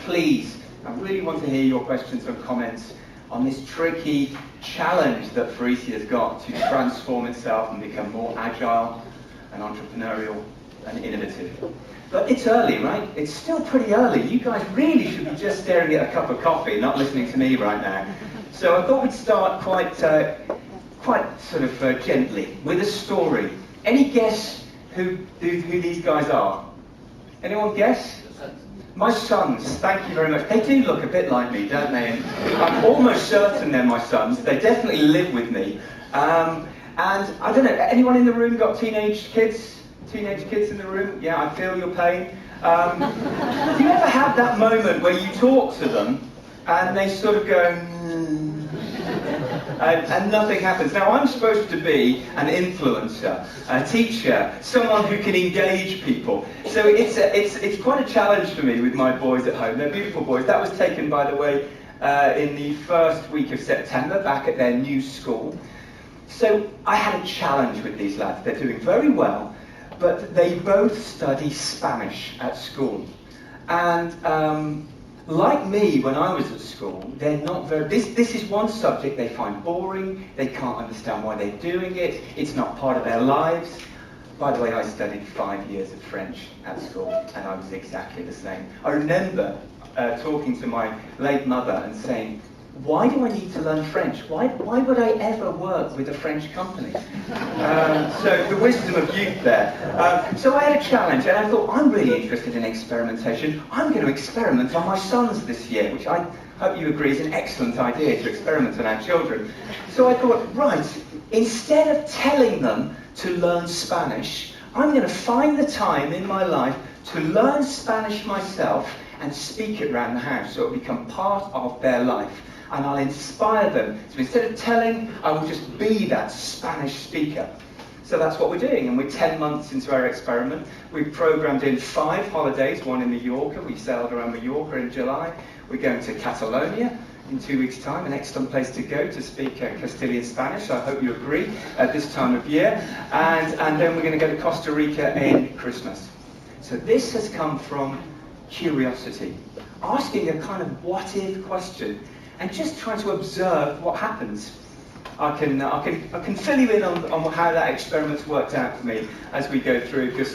please, I really want to hear your questions and comments on this tricky challenge that Faurecia has got to transform itself and become more agile and entrepreneurial and innovative. But it's early, right? It's still pretty early. You guys really should be just staring at a cup of coffee, not listening to me right now. So I thought we'd start quite sort of gently with a story. Any guess who these guys are? Anyone guess? My sons, thank you very much. They do look a bit like me, don't they? And I'm almost certain they're my sons. They definitely live with me. And I don't know, anyone in the room got teenage kids? Teenage kids in the room? Yeah, I feel your pain. Do you ever have that moment where you talk to them and they sort of go, and nothing happens? Now, I'm supposed to be an influencer, a teacher, someone who can engage people. So it's quite a challenge for me with my boys at home. They're beautiful boys. That was taken, by the way, in the first week of September, back at their new school. So I had a challenge with these lads. They're doing very well, but they both study Spanish at school. And like me, when I was at school, they're not very... This is one subject they find boring, they can't understand why they're doing it, it's not part of their lives. By the way, I studied 5 years of French at school, and I was exactly the same. I remember talking to my late mother and saying, why do I need to learn French? Why would I ever work with a French company? So the wisdom of youth there. So I had a challenge, and I thought, I'm really interested in experimentation. I'm going to experiment on my sons this year, which I hope you agree is an excellent idea, to experiment on our children. So I thought, right, instead of telling them to learn Spanish, I'm going to find the time in my life to learn Spanish myself and speak it around the house so it'll become part of their life. And I'll inspire them. So instead of telling, I will just be that Spanish speaker. So that's what we're doing, and we're 10 months into our experiment. We've programmed in 5 holidays, one in Mallorca. We sailed around Mallorca in July. We're going to Catalonia in 2 weeks' time, an excellent place to go to speak Castilian Spanish. I hope you agree at this time of year. And then we're going to go to Costa Rica in Christmas. So this has come from curiosity, asking a kind of what-if question, and just trying to observe what happens. I can fill you in on how that experiment's worked out for me as we go through, if you're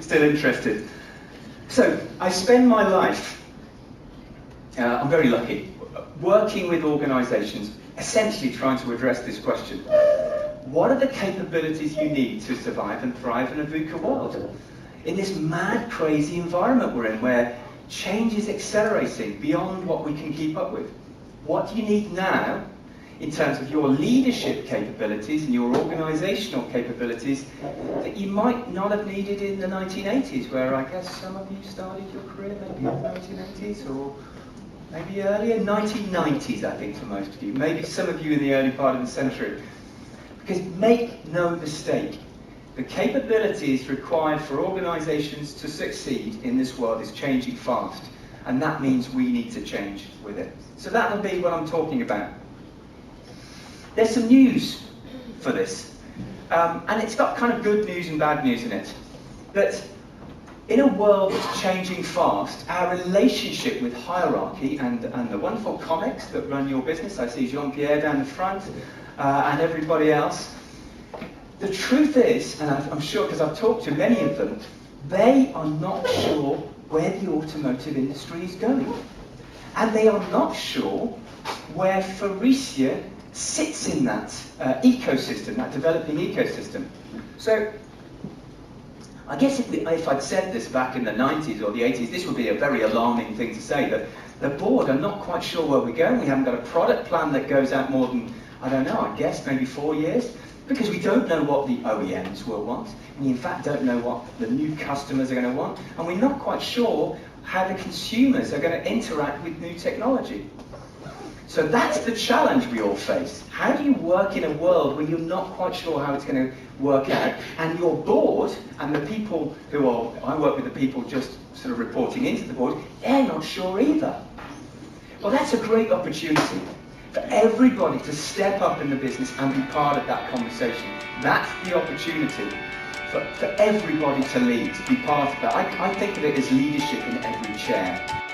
still interested. So, I spend my life, I'm very lucky, working with organisations, essentially trying to address this question. What are the capabilities you need to survive and thrive in a VUCA world? In this mad, crazy environment we're in, where change is accelerating beyond what we can keep up with. What do you need now in terms of your leadership capabilities and your organisational capabilities that you might not have needed in the 1980s, where I guess some of you started your career maybe in the 1980s or maybe earlier, 1990s I think for most of you, maybe some of you in the early part of the century. Because make no mistake, the capabilities required for organisations to succeed in this world is changing fast. And that means we need to change with it. So that will be what I'm talking about. There's some news for this. And it's got kind of good news and bad news in it. But in a world that's changing fast, our relationship with hierarchy and the wonderful comics that run your business, I see Jean-Pierre down the front, and everybody else. The truth is, and I'm sure because I've talked to many of them, they are not sure where the automotive industry is going. And they are not sure where Faurecia sits in that ecosystem, that developing ecosystem. So, I guess if I'd said this back in the 90s or the 80s, this would be a very alarming thing to say, that the board are not quite sure where we're going. We haven't got a product plan that goes out more than, I don't know, I guess maybe 4 years. Because we don't know what the OEMs will want. We in fact don't know what the new customers are going to want. And we're not quite sure how the consumers are going to interact with new technology. So that's the challenge we all face. How do you work in a world where you're not quite sure how it's going to work out? And your board, and the people who are, I work with the people just sort of reporting into the board, they're not sure either. Well, that's a great opportunity for everybody to step up in the business and be part of that conversation. That's the opportunity for everybody to lead, to be part of that. I think of it as leadership in every chair.